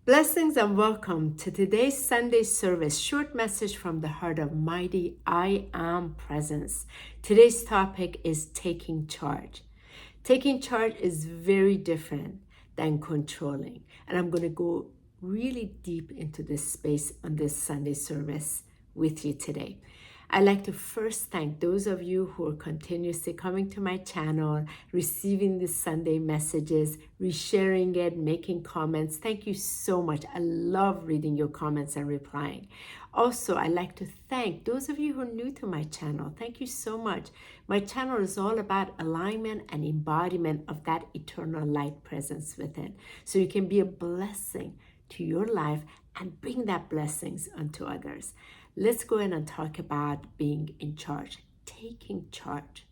Blessings and welcome to today's Sunday service, short message from the heart of mighty I Am presence. Today's topic is taking charge. Taking charge is very different than controlling. And I'm going to go really deep into this space on this Sunday service with you today. I'd like to first thank those of you who are continuously coming to my channel, receiving the Sunday messages, resharing it, making comments. Thank you so much. I love reading your comments and replying. Also, I'd like to thank those of you who are new to my channel. Thank you so much. My channel is all about alignment and embodiment of that eternal light presence within. So you can be a blessing to your life and bring that blessings unto others. Let's go in and talk about being in charge, taking charge.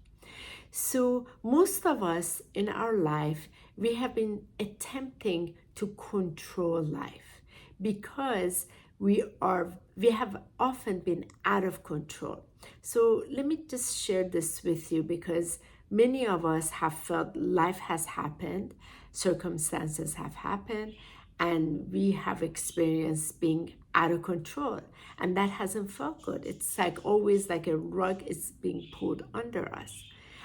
So most of us in our life, we have been attempting to control life because we have often been out of control. So let me just share this with you because many of us have felt life has happened, circumstances have happened, and we have experienced being out of control, and that hasn't felt good. It's like always like a rug is being pulled under us.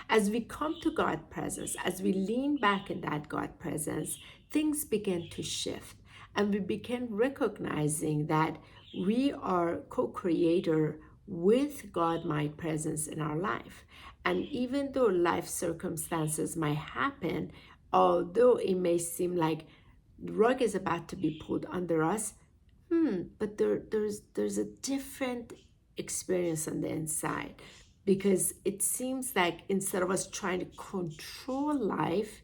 As we come to God's presence, as we lean back in that God presence, things begin to shift, and we begin recognizing that we are co-creator with God, my presence in our life. And even though life circumstances might happen, although it may seem like the rug is about to be pulled under us, but there's a different experience on the inside, because it seems like instead of us trying to control life,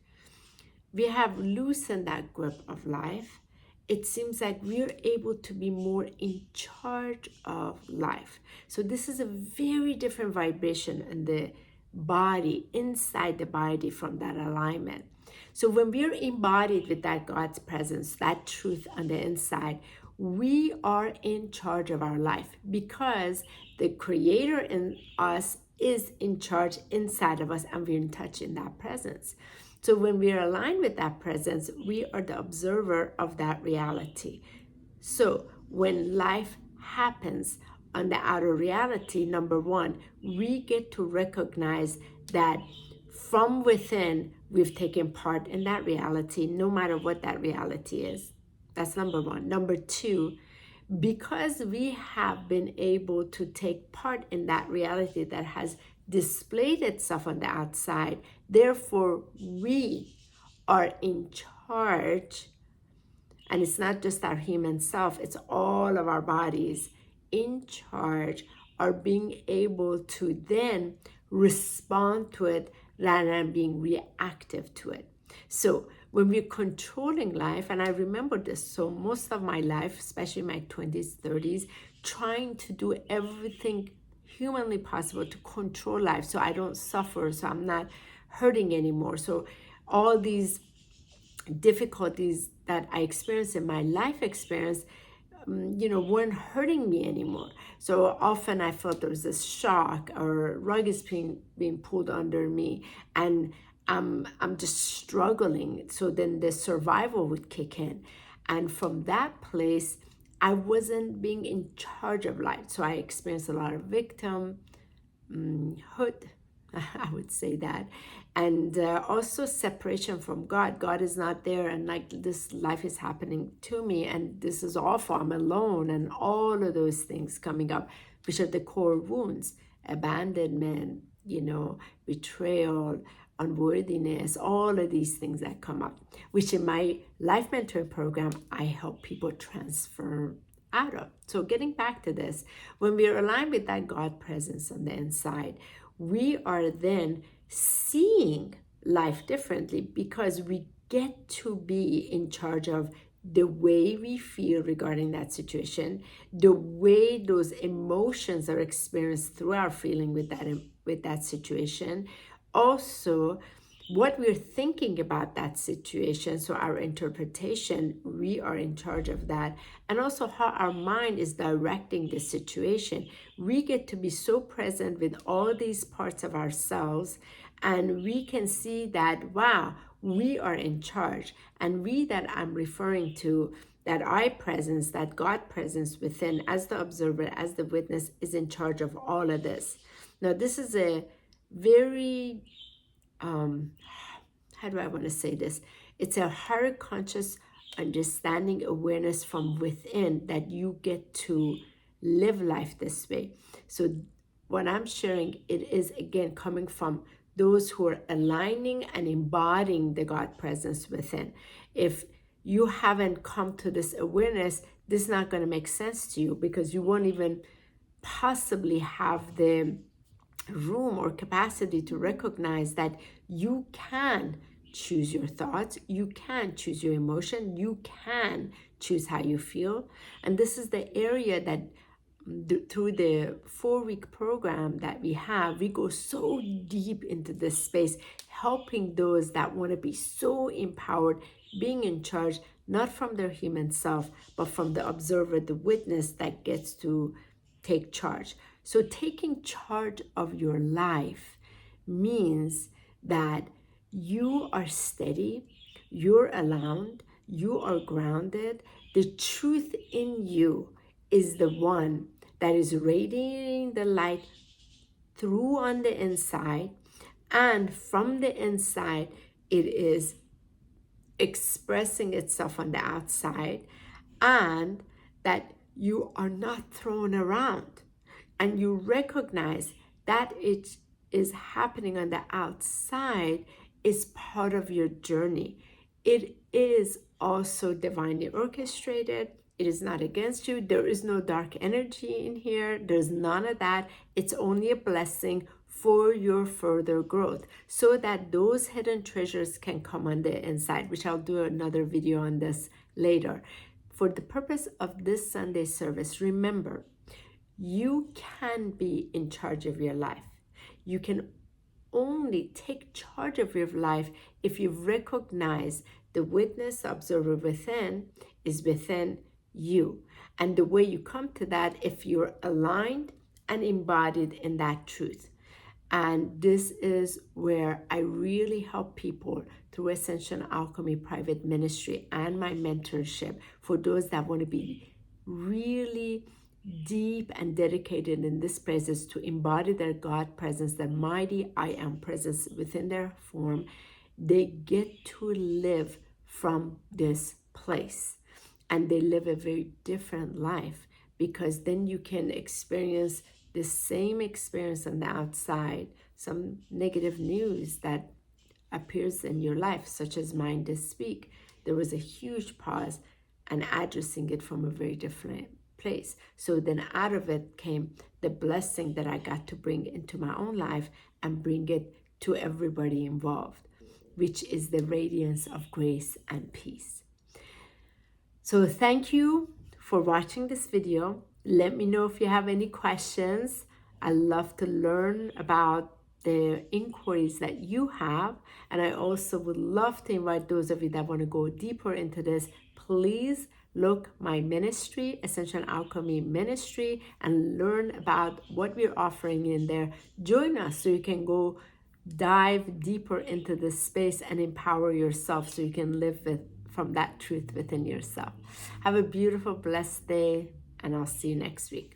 we have loosened that grip of life. It seems like we're able to be more in charge of life. So this is a very different vibration in the body, inside the body, from that alignment. So when we're embodied with that God's presence, that truth on the inside, we are in charge of our life because the creator in us is in charge inside of us, and we're in touch in that presence. So when we are aligned with that presence, we are the observer of that reality. So when life happens on the outer reality, number one, we get to recognize that from within, we've taken part in that reality, no matter what that reality is. That's number one. Number two, because we have been able to take part in that reality that has displayed itself on the outside, therefore we are in charge. And it's not just our human self, it's all of our bodies in charge, are being able to then respond to it rather than being reactive to it. So when we're controlling life, and I remember this, so most of my life, especially my 20s, 30s, trying to do everything humanly possible to control life so I don't suffer, so I'm not hurting anymore. So all these difficulties that I experienced in my life experience, weren't hurting me anymore. So often I felt there was this shock or rug is being pulled under me, and I'm just struggling. So then the survival would kick in. And from that place, I wasn't being in charge of life. So I experienced a lot of victimhood, I would say that. And also separation from God. God is not there, and like this life is happening to me, and this is awful. I'm alone, and all of those things coming up, which are the core wounds: abandonment, betrayal, unworthiness, all of these things that come up, which in my life mentoring program, I help people transform out of. So getting back to this, when we are aligned with that God presence on the inside, we are then seeing life differently because we get to be in charge of the way we feel regarding that situation, the way those emotions are experienced through our feeling with that situation, also what we're thinking about that situation. So our interpretation, we are in charge of that. And also how our mind is directing the situation. We get to be so present with all these parts of ourselves, and we can see that, wow, we are in charge. And we that I'm referring to that I presence, that God presence within, as the observer, as the witness, is in charge of all of this. Now, this is a very, how do I want to say this? It's a higher conscious understanding, awareness from within, that you get to live life this way. So what I'm sharing, it is again coming from those who are aligning and embodying the God presence within. If you haven't come to this awareness, this is not going to make sense to you, because you won't even possibly have the room or capacity to recognize that you can choose your thoughts, you can choose your emotion, you can choose how you feel. And this is the area that through the 4-week program that we have, we go so deep into this space, helping those that want to be so empowered, being in charge, not from their human self, but from the observer, the witness that gets to take charge. So taking charge of your life means that you are steady, you're aligned, you are grounded. The truth in you is the one that is radiating the light through on the inside, and from the inside it is expressing itself on the outside, and that you are not thrown around, and you recognize that it is happening on the outside is part of your journey. It is also divinely orchestrated. It is not against you. There is no dark energy in here. There's none of that. It's only a blessing for your further growth, so that those hidden treasures can come on the inside, which I'll do another video on this later. For the purpose of this Sunday service, remember, you can be in charge of your life. You can only take charge of your life if you recognize the witness, observer within is within you. And the way you come to that, if you're aligned and embodied in that truth. And this is where I really help people through Ascension Alchemy Private Ministry and my mentorship, for those that want to be really deep and dedicated in this presence, to embody their God presence, their mighty I Am presence within their form. They get to live from this place, and they live a very different life, because then you can experience the same experience on the outside, some negative news that appears in your life, such as Mind to Speak. There was a huge pause and addressing it from a very different place. So then out of it came the blessing that I got to bring into my own life and bring it to everybody involved, which is the radiance of grace and peace. So thank you for watching this video. Let me know if you have any questions. I love to learn about the inquiries that you have. And I also would love to invite those of you that want to go deeper into this. Please look my ministry, Essential Alchemy Ministry, and learn about what we're offering in there. Join us so you can go dive deeper into this space and empower yourself, so you can live from that truth within yourself. Have a beautiful, blessed day, and I'll see you next week.